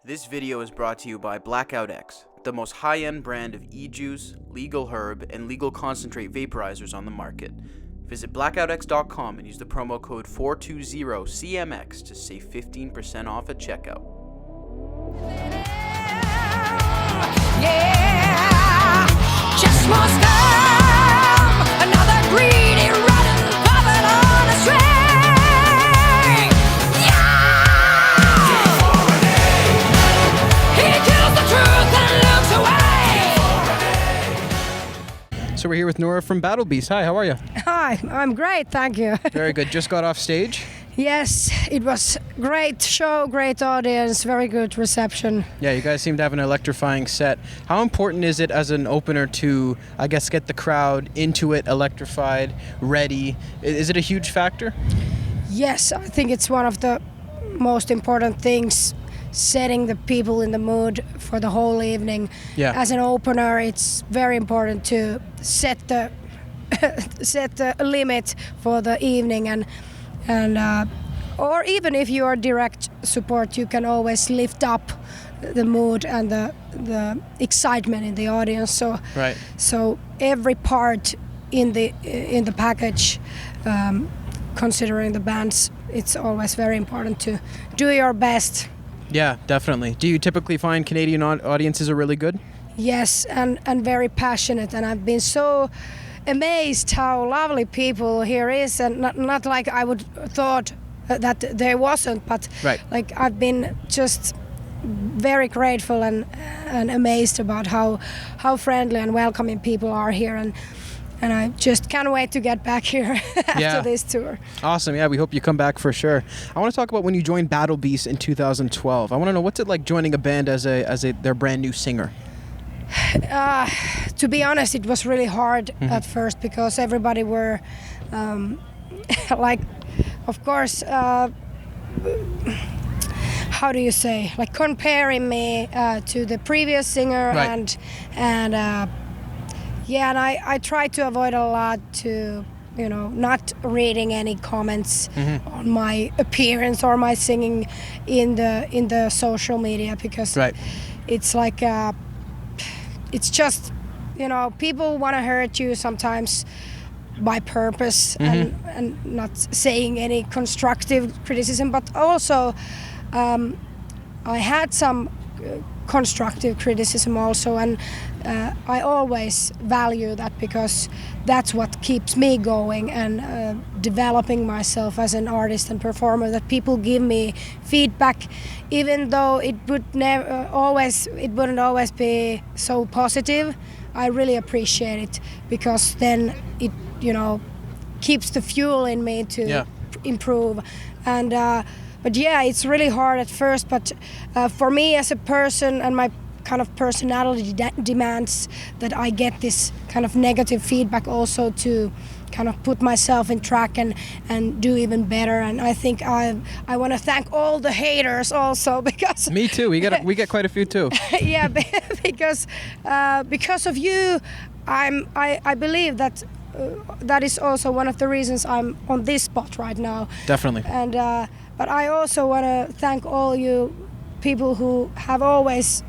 This video is brought to you by Blackout X, the most high-end brand of e-juice, legal herb, and legal concentrate vaporizers on the market. Visit blackoutx.com and use the promo code 420CMX to save 15% off at checkout. Yeah, just more scum, another greedy, rotten puppet on a string. Yeah, he kills the truth and looks away. So we're here with Noora from Battle Beast. Hi, how are you? Hi, I'm great, thank you. Very good. Just got off stage? Yes, it was great show, great audience, very good reception. Yeah, you guys seem to have an electrifying set. How important is it as an opener to, I guess, get the crowd into it, electrified, ready? Is it a huge factor? Yes, I think it's one of the most important things, setting the people in the mood for the whole evening. Yeah. As an opener, it's very important to set the set the limit for the evening, and or even if you are direct support, you can always lift up the mood and the excitement in the audience. So Right. So every part in the package, considering the bands, it's always very important to do your best. Yeah, definitely. Do you typically find Canadian audiences are really good? Yes, and very passionate, and I've been so amazed how lovely people here is, and not like I would thought that there wasn't, but Right. like I've been just very grateful and amazed about how friendly and welcoming people are here, and I just can't wait to get back here after Yeah. this tour. Awesome. Yeah, we hope you come back for sure. I want to talk about when you joined Battle Beast in 2012. I want to know, what's it like joining a band as their brand new singer? To be honest, it was really hard at first, because everybody were like, of course, how do you say, like comparing me to the previous singer. Right. and I tried to avoid a lot to, not reading any comments on my appearance or my singing in the social media, because Right. it's like it's just, people want to hurt you sometimes by purpose, and not saying any constructive criticism, but also I had some constructive criticism also, and I always value that, because that's what keeps me going and developing myself as an artist and performer, that people give me feedback, even though it wouldn't always be so positive. I really appreciate it, because then it keeps the fuel in me to improve. And but yeah, it's really hard at first, but for me as a person, and my kind of personality demands that I get this kind of negative feedback also to kind of put myself in track and do even better. And I think I want to thank all the haters also, because Me too. We get quite a few too. yeah, because of you, I believe that that is also one of the reasons I'm on this spot right now. Definitely. And but I also want to thank all you people who have always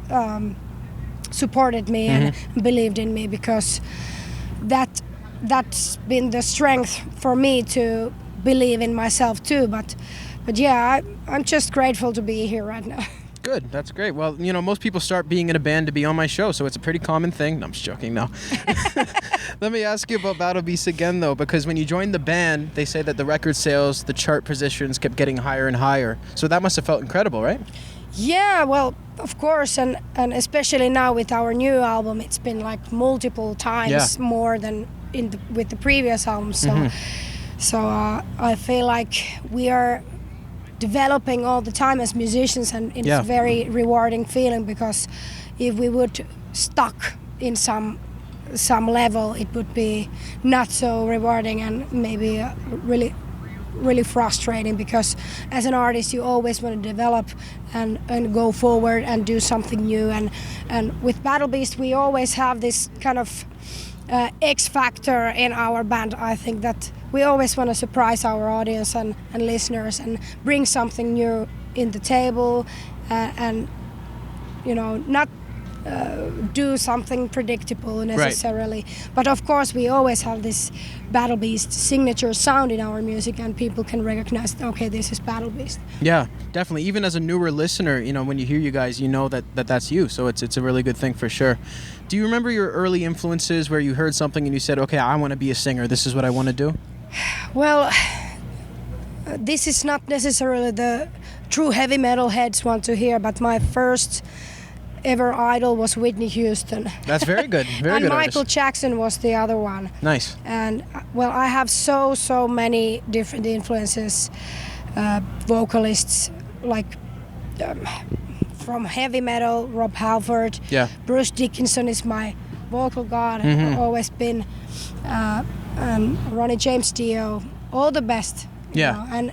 supported me and believed in me, because that's been the strength for me to believe in myself too. But yeah, I'm just grateful to be here right now. Good. That's great. Well, most people start being in a band to be on my show, so it's a pretty common thing. No, I'm just joking now. Let me ask you about Battle Beast again, though, because when you joined the band, they say that the record sales, the chart positions kept getting higher and higher. So that must have felt incredible, right? Yeah, well, of course, and especially now with our new album, it's been like multiple times more than with the previous album. So I feel like we are developing all the time as musicians, and it's a very rewarding feeling, because if we would stuck in some level, it would be not so rewarding, and maybe really frustrating, because as an artist you always want to develop and go forward and do something new, and with Battle Beast we always have this kind of X factor in our band. I think that we always want to surprise our audience and listeners and bring something new in the table, and not do something predictable necessarily. But of course, we always have this Battle Beast signature sound in our music, and people can recognize, okay, this is Battle Beast. Yeah, definitely. Even as a newer listener, when you hear you guys, you know that's you. So it's a really good thing for sure. Do you remember your early influences where you heard something and you said, okay, I want to be a singer. This is what I want to do? Well, this is not necessarily the true heavy metal heads want to hear, but my first ever idol was Whitney Houston. That's very good. Very and good Michael artist. Jackson was the other one. Nice. And well, I have so many different influences, vocalists like from heavy metal, Rob Halford. Yeah. Bruce Dickinson is my vocal god, always been, and Ronnie James Dio, all the best. Yeah. And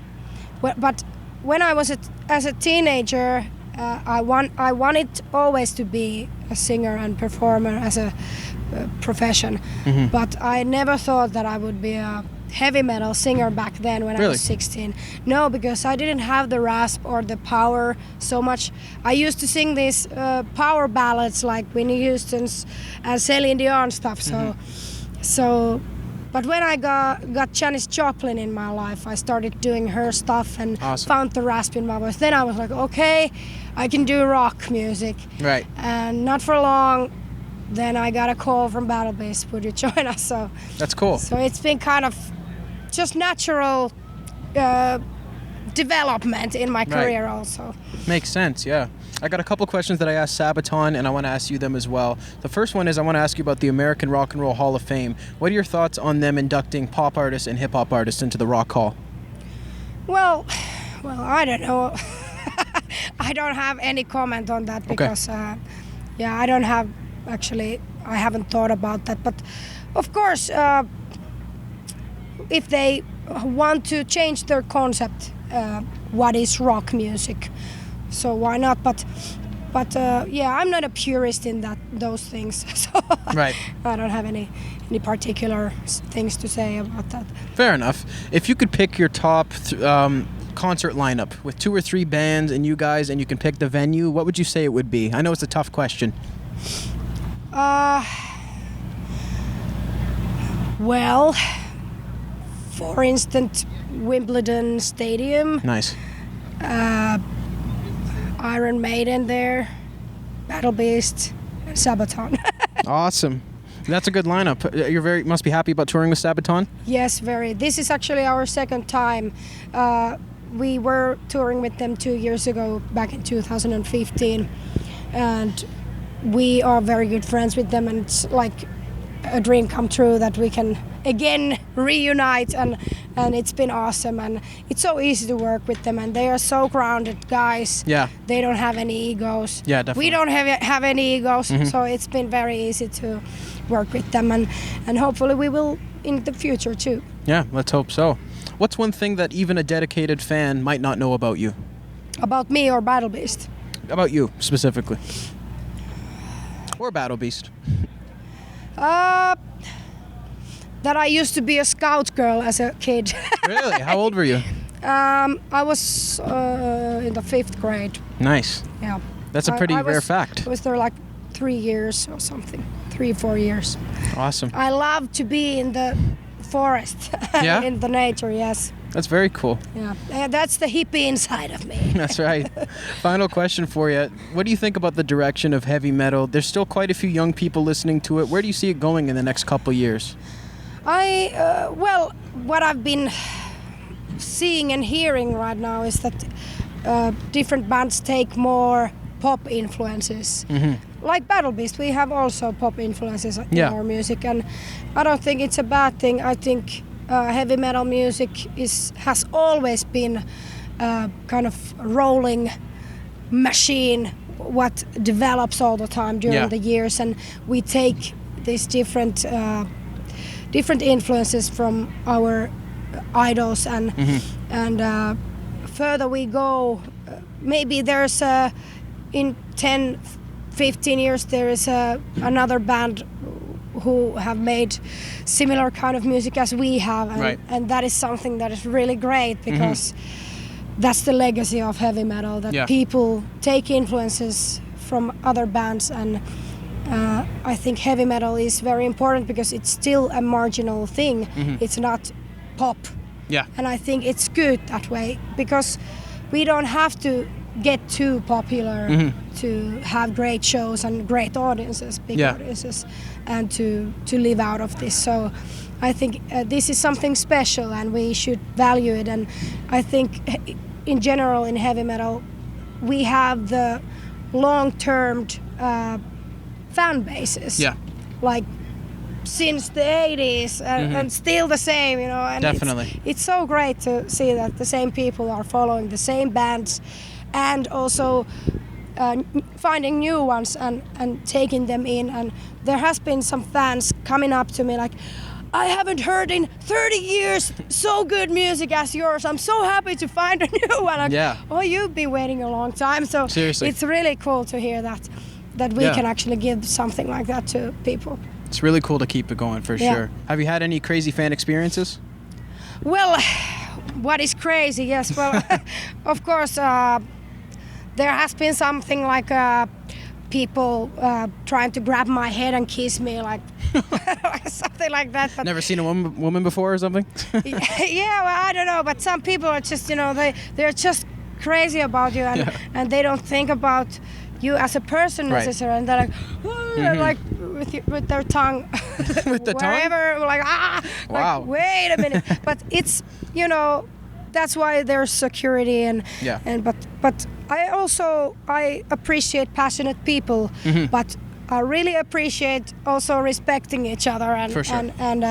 but when I was as a teenager, I wanted always to be a singer and performer as a profession, but I never thought that I would be a heavy metal singer back then when I was 16. No, because I didn't have the rasp or the power so much. I used to sing these power ballads like Whitney Houston's and Celine Dion stuff. So, but when I got Janis Joplin in my life, I started doing her stuff and found the rasp in my voice. Then I was like, okay, I can do rock music. Right. And not for long, then I got a call from Battle Beast, would you join us? So that's cool. So it's been kind of just natural development in my career also. Makes sense, yeah. I got a couple questions that I asked Sabaton, and I want to ask you them as well. The first one is I want to ask you about the American Rock and Roll Hall of Fame. What are your thoughts on them inducting pop artists and hip-hop artists into the Rock Hall? Well, I don't know. I don't have any comment on that because, I don't have, actually, I haven't thought about that. But, of course, if they want to change their concept, what is rock music, so why not? But I'm not a purist in those things. So right. I don't have any particular things to say about that. Fair enough. If you could pick your top concert lineup with 2 or 3 bands and you guys, and you can pick the venue, what would you say it would be? I know it's a tough question. Well, for instance, Wimbledon Stadium. Nice. Iron Maiden there, Battle Beast, and Sabaton. Awesome. That's a good lineup. You must be happy about touring with Sabaton? Yes, very. This is actually our second time. We were touring with them 2 years ago, back in 2015, and we are very good friends with them, and it's like a dream come true that we can again reunite, and it's been awesome, and it's so easy to work with them, and they are so grounded guys. Yeah. They don't have any egos. Yeah, definitely. We don't have any egos, so it's been very easy to work with them, and hopefully we will in the future too. Yeah, let's hope so. What's one thing that even a dedicated fan might not know about you? About me or Battle Beast? About you, specifically. Or Battle Beast. That I used to be a scout girl as a kid. Really? How old were you? I was in the 5th grade. Nice. Yeah. That's a pretty rare fact. I was there like 3 years or something. 3-4 years. Awesome. I love to be in the forest. Yeah? In the nature, yes. That's very cool. Yeah. That's the hippie inside of me. That's right. Final question for you. What do you think about the direction of heavy metal? There's still quite a few young people listening to it. Where do you see it going in the next couple years? What I've been seeing and hearing right now is that different bands take more pop influences. Like Battle Beast, we have also pop influences in our music, and I don't think it's a bad thing. I think heavy metal music has always been kind of rolling machine what develops all the time during the years, and we take these different influences from our idols, and further we go, maybe there's in 10-15 years there is another band who have made similar kind of music as we have, and that is something that is really great, because that's the legacy of heavy metal, that people take influences from other bands, and I think heavy metal is very important because it's still a marginal thing. It's not pop. Yeah. And I think it's good that way because we don't have to get too popular to have great shows and great audiences, big audiences, and to live out of this. So I think this is something special and we should value it. And I think in general in heavy metal we have the long-term fan bases. Yeah. Like since the 80s and still the same, you know. And Definitely. It's so great to see that the same people are following the same bands and also finding new ones and taking them in. And there has been some fans coming up to me like, I haven't heard in 30 years so good music as yours. I'm so happy to find a new one. Like, Yeah. Oh, you've been waiting a long time. So Seriously. it's really cool to hear that we can actually give something like that to people. It's really cool to keep it going for Yeah. sure. Have you had any crazy fan experiences? Well, what is crazy? Yes, well, of course, there has been something like people trying to grab my head and kiss me, like something like that. But Never seen a woman before or something? yeah, well, I don't know, but some people are just, you know, they're just crazy about you and they don't think about you as a person Right. necessarily, and they're like, like with their tongue, With the tongue? wherever, like Wow. like, wait a minute. But it's, you know, that's why there's security and but I appreciate passionate people, but I really appreciate also respecting each other and For sure. and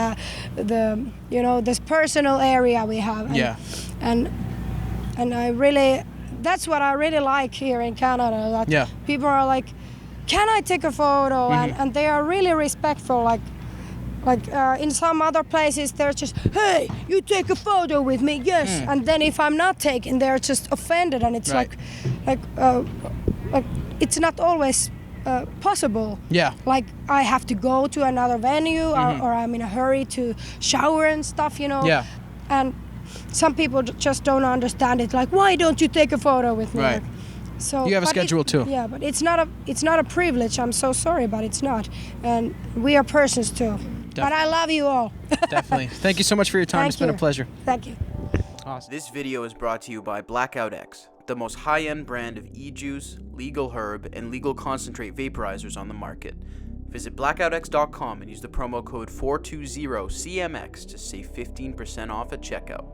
the, you know, this personal area we have. And, and I really, that's what I really like here in Canada. That people are like, can I take a photo? And they are really respectful. Like in some other places, they're just, hey, you take a photo with me, yes. And then if I'm not taking, they're just offended, and it's like it's not always possible. Yeah. Like I have to go to another venue, or I'm in a hurry to shower and stuff, you know. Yeah. And some people just don't understand it. Like, why don't you take a photo with me? Right. So You have a but schedule too. Yeah, but it's not a privilege. I'm so sorry, but it's not. And we are persons too. But I love you all. Definitely. Thank you so much for your time. Thank It's been a you. pleasure. Thank you. Awesome. This video is brought to you by Blackout X, the most high-end brand of e-juice, legal herb, and legal concentrate vaporizers on the market. Visit blackoutx.com and use the promo code 420CMX to save 15% off at checkout.